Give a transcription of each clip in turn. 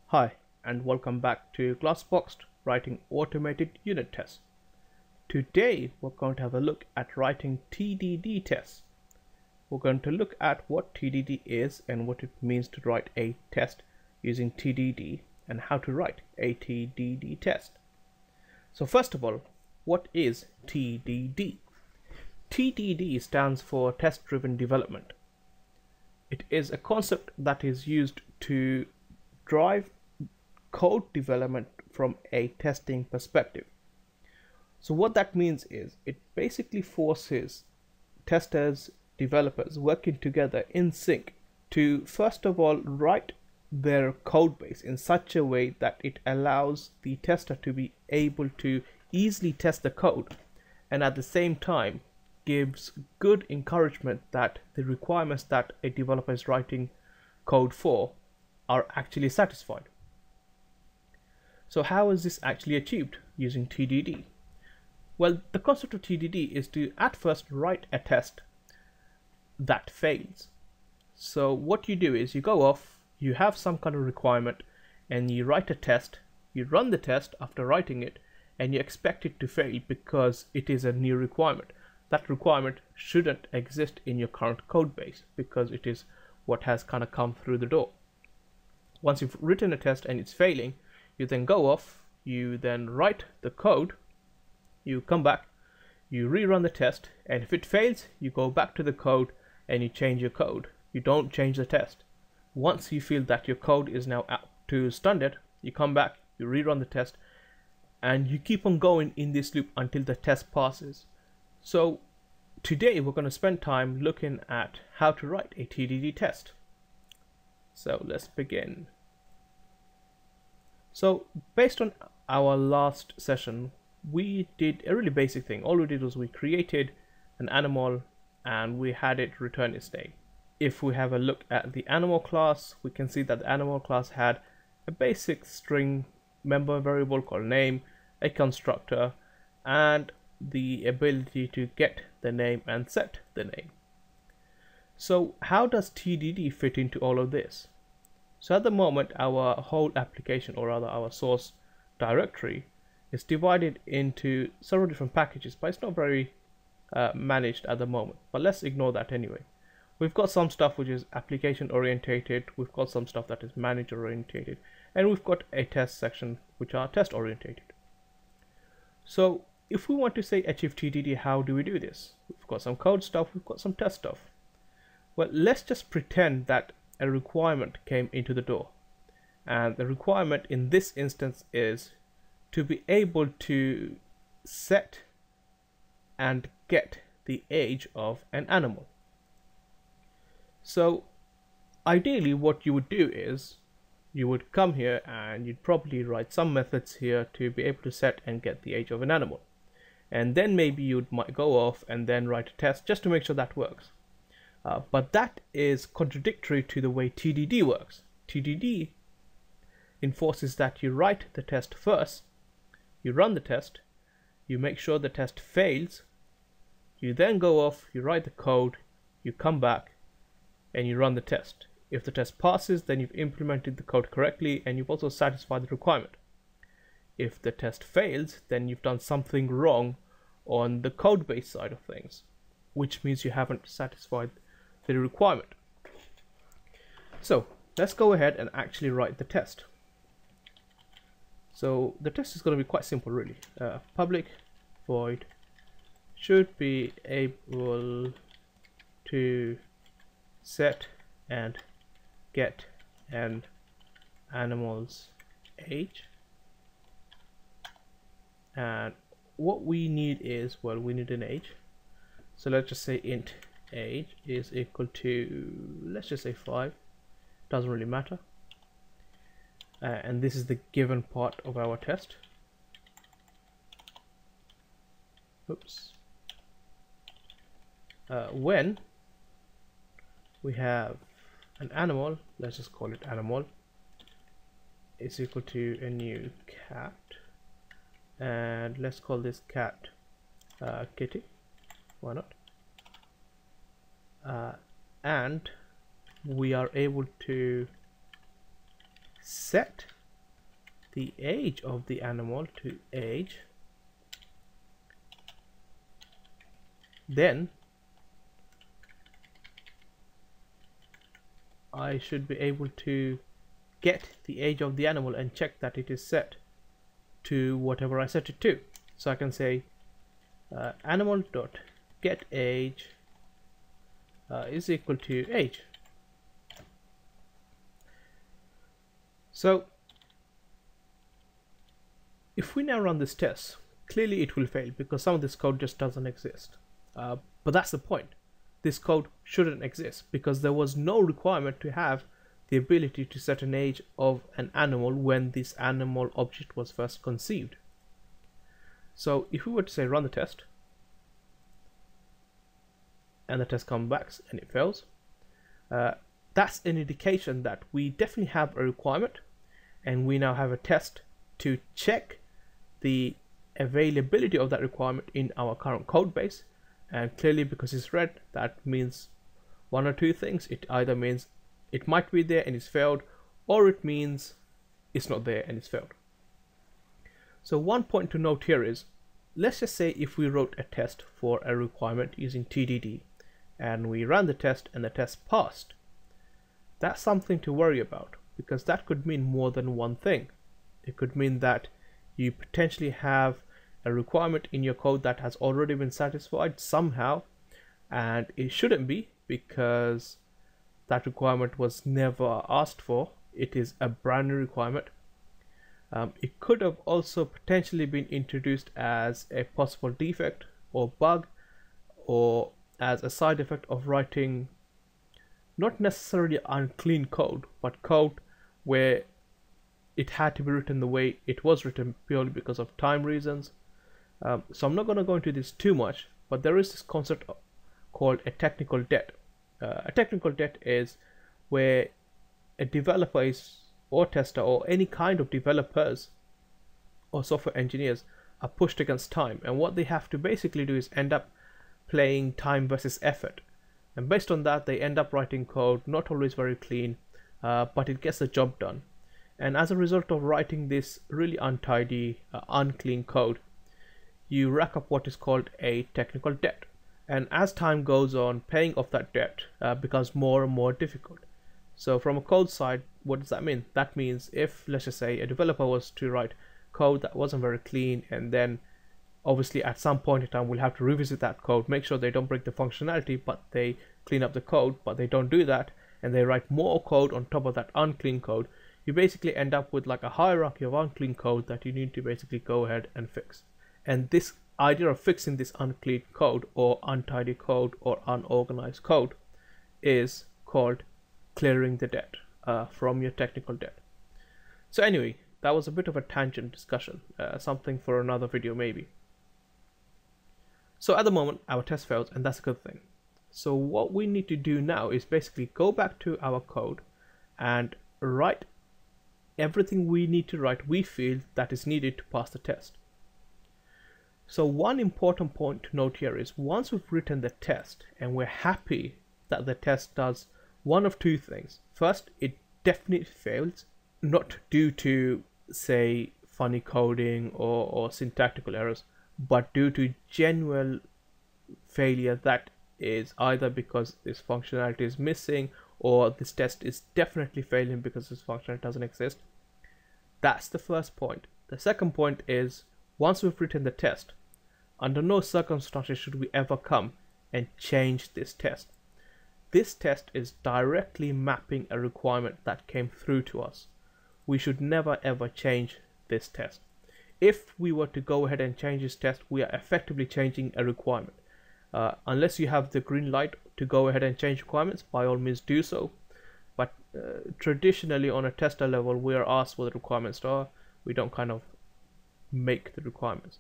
Hi, and welcome back to Glassboxed Writing Automated Unit Tests. Today we're going to have a look at writing TDD tests. We're going to look at what TDD is and what it means to write a test using TDD and how to write a TDD test. So first of all, what is TDD? TDD stands for test-driven development. It is a concept that is used to drive code development from a testing perspective. So what that means is it basically forces testers, developers working together in sync to first of all write their code base in such a way that it allows the tester to be able to easily test the code, and at the same time gives good encouragement that the requirements that a developer is writing code for are actually satisfied. So how is this actually achieved using TDD? Well, the concept of TDD is to at first write a test that fails. So what you do is you go off, you have some kind of requirement, and you write a test, you run the test after writing it, and you expect it to fail because it is a new requirement. That requirement shouldn't exist in your current code base because it is what has kind of come through the door. Once you've written a test and it's failing, you then go off, you then write the code, you come back, you rerun the test, and if it fails, you go back to the code and you change your code. You don't change the test. Once you feel that your code is now up to standard, you come back, you rerun the test, and you keep on going in this loop until the test passes. So today we're going to spend time looking at how to write a TDD test. So let's begin. So based on our last session, we did a really basic thing. All we did was we created an animal and we had it return its name. If we have a look at the animal class, we can see that the animal class had a basic string member variable called name, a constructor, and the ability to get the name and set the name. So how does TDD fit into all of this? So at the moment, our whole application, or rather our source directory, is divided into several different packages, but it's not very managed at the moment. But let's ignore that anyway. We've got some stuff which is application orientated, we've got some stuff that is manager orientated, and we've got a test section which are test orientated. So if we want to say achieve TDD, how do we do this? We've got some code stuff, we've got some test stuff. Well, let's just pretend that a requirement came into the door, and the requirement in this instance is to be able to set and get the age of an animal. So ideally what you would do is you would come here and you'd probably write some methods here to be able to set and get the age of an animal, and then maybe you might go off and then write a test just to make sure that works. But that is contradictory to the way TDD works. TDD enforces that you write the test first, you run the test, you make sure the test fails, you then go off, you write the code, you come back, and you run the test. If the test passes, then you've implemented the code correctly and you've also satisfied the requirement. If the test fails, then you've done something wrong on the code base side of things, which means you haven't satisfied the requirement. So let's go ahead and actually write the test. So the test is going to be quite simple really. Public void should be able to set and get an animal's age, and what we need is, well, we need an age, so let's just say int age is equal to, let's just say 5, doesn't really matter, and this is the given part of our test. Oops. When we have an animal, let's just call it animal, is equal to a new cat, and let's call this cat Kitty, why not? and we are able to set the age of the animal to age, then I should be able to get the age of the animal and check that it is set to whatever I set it to. So I can say animal dot get age is equal to age. So if we now run this test, clearly it will fail because some of this code just doesn't exist. But that's the point. This code shouldn't exist because there was no requirement to have the ability to set an age of an animal when this animal object was first conceived. So if we were to say run the test, and the test comes back and it fails, that's an indication that we definitely have a requirement, and we now have a test to check the availability of that requirement in our current code base. And clearly, because it's red, that means one or two things. It either means it might be there and it's failed, or it means it's not there and it's failed. So one point to note here is, let's just say if we wrote a test for a requirement using TDD and we ran the test and the test passed, that's something to worry about, because that could mean more than one thing. It could mean that you potentially have a requirement in your code that has already been satisfied somehow, and it shouldn't be because that requirement was never asked for. It is a brand new requirement. It could have also potentially been introduced as a possible defect or bug, or as a side effect of writing not necessarily unclean code, but code where it had to be written the way it was written purely because of time reasons. So I'm not going to go into this too much, but there is this concept called a technical debt. A technical debt is where a developer is, or tester, or any kind of developers or software engineers are pushed against time, and what they have to basically do is end up playing time versus effort, and based on that they end up writing code not always very clean, but it gets the job done. And as a result of writing this really untidy, unclean code, you rack up what is called a technical debt. And as time goes on, paying off that debt becomes more and more difficult. So from a code side, what does that mean? That means if, let's just say, a developer was to write code that wasn't very clean, and then obviously at some point in time we'll have to revisit that code, make sure they don't break the functionality, but they clean up the code, but they don't do that, and they write more code on top of that unclean code, you basically end up with like a hierarchy of unclean code that you need to basically go ahead and fix. And this idea of fixing this unclean code or untidy code or unorganized code is called clearing the debt from your technical debt. So anyway, that was a bit of a tangent discussion, something for another video maybe. So at the moment our test fails, and that's a good thing. So what we need to do now is basically go back to our code and write everything we need to write we feel that is needed to pass the test. So one important point to note here is, once we've written the test and we're happy that the test does one of two things. First, it definitely fails, not due to, say, funny coding or syntactical errors, but due to genuine failure that is either because this functionality is missing, or this test is definitely failing because this functionality doesn't exist. That's the first point. The second point is, once we've written the test, under no circumstances should we ever come and change this test. This test is directly mapping a requirement that came through to us. We should never ever change this test. If we were to go ahead and change this test, we are effectively changing a requirement. Unless you have the green light to go ahead and change requirements, by all means do so. But traditionally on a tester level, we are asked what the requirements are. We don't kind of make the requirements.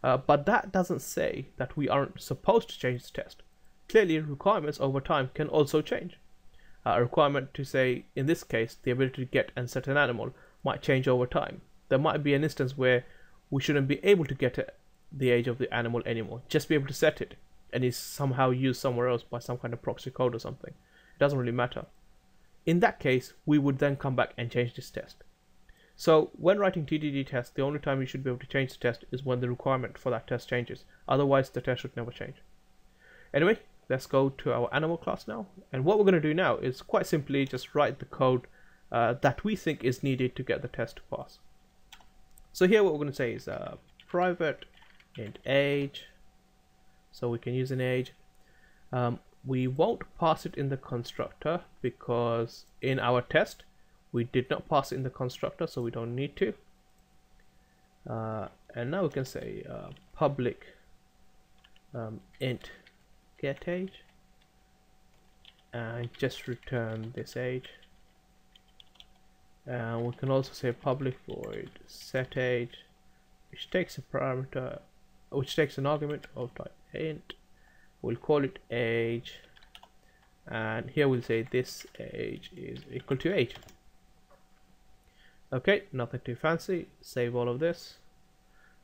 But that doesn't say that we aren't supposed to change the test. Clearly, requirements over time can also change. A requirement to, say, in this case, the ability to get and set an animal might change over time. There might be an instance where we shouldn't be able to get the age of the animal anymore, just be able to set it. and is somehow used somewhere else by some kind of proxy code or something. It doesn't really matter. In that case, we would then come back and change this test. So when writing TDD test, the only time you should be able to change the test is when the requirement for that test changes. Otherwise, the test should never change. Anyway, let's go to our animal class now. And what we're going to do now is quite simply just write the code that we think is needed to get the test to pass. So here what we're going to say is private int age. So we can use an age. We won't pass it in the constructor because in our test we did not pass it in the constructor, so we don't need to. And now we can say public int get age and just return this age. And we can also say public void set age, which takes a parameter, which takes an argument of type int. We'll call it age, and here we'll say this age is equal to age. Okay, nothing too fancy. Save all of this.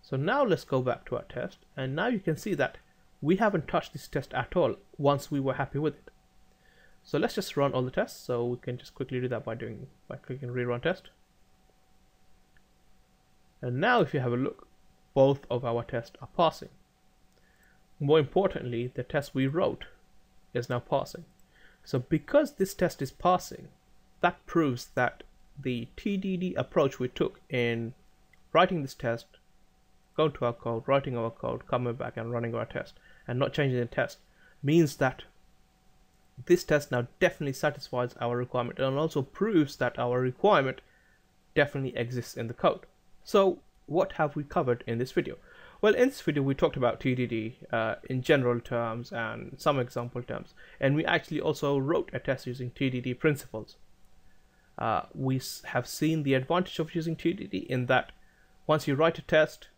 So now let's go back to our test, and now you can see that we haven't touched this test at all once we were happy with it. So let's just run all the tests. So we can just quickly do that by clicking rerun test. And now if you have a look, both of our tests are passing. More importantly, the test we wrote is now passing. So because this test is passing, that proves that the TDD approach we took in writing this test, going to our code, writing our code, coming back and running our test, and not changing the test, means that this test now definitely satisfies our requirement, and also proves that our requirement definitely exists in the code. So what have we covered in this video? Well, in this video we talked about TDD in general terms and some example terms, and we actually also wrote a test using TDD principles. We have seen the advantage of using TDD in that once you write a test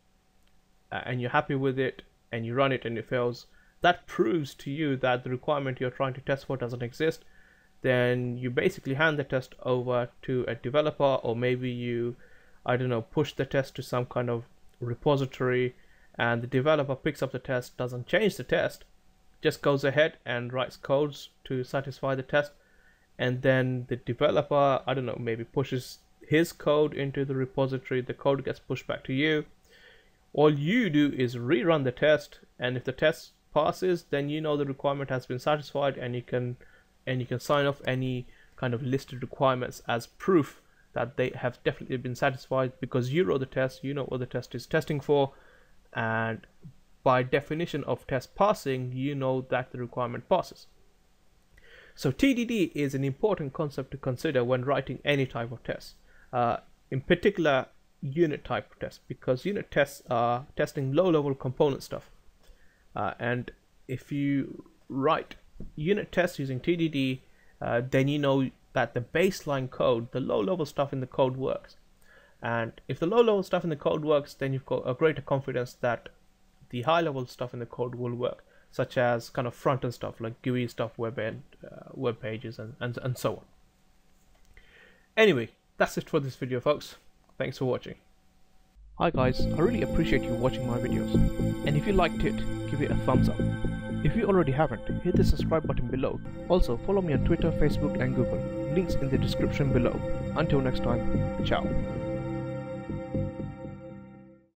and you're happy with it and you run it and it fails, that proves to you that the requirement you're trying to test for doesn't exist. Then you basically hand the test over to a developer, or maybe you, I don't know, push the test to some kind of repository, and the developer picks up the test, doesn't change the test, just goes ahead and writes codes to satisfy the test, and then the developer, I don't know, maybe pushes his code into the repository, the code gets pushed back to you. All you do is rerun the test, and if the test passes, then you know the requirement has been satisfied, and you can sign off any kind of listed requirements as proof that they have definitely been satisfied, because you wrote the test, you know what the test is testing for, and by definition of test passing, you know that the requirement passes. So TDD is an important concept to consider when writing any type of test, in particular unit type tests, because unit tests are testing low-level component stuff. And if you write unit tests using TDD, then you know that the baseline code, the low-level stuff in the code works. And if the low-level stuff in the code works, then you've got a greater confidence that the high-level stuff in the code will work, such as kind of front-end stuff like GUI stuff, web pages, and so on. Anyway, that's it for this video, folks. Thanks for watching. Hi guys, I really appreciate you watching my videos, and if you liked it, give it a thumbs up. If you already haven't, hit the subscribe button below. Also, follow me on Twitter, Facebook and Google. Links in the description below. Until next time, ciao.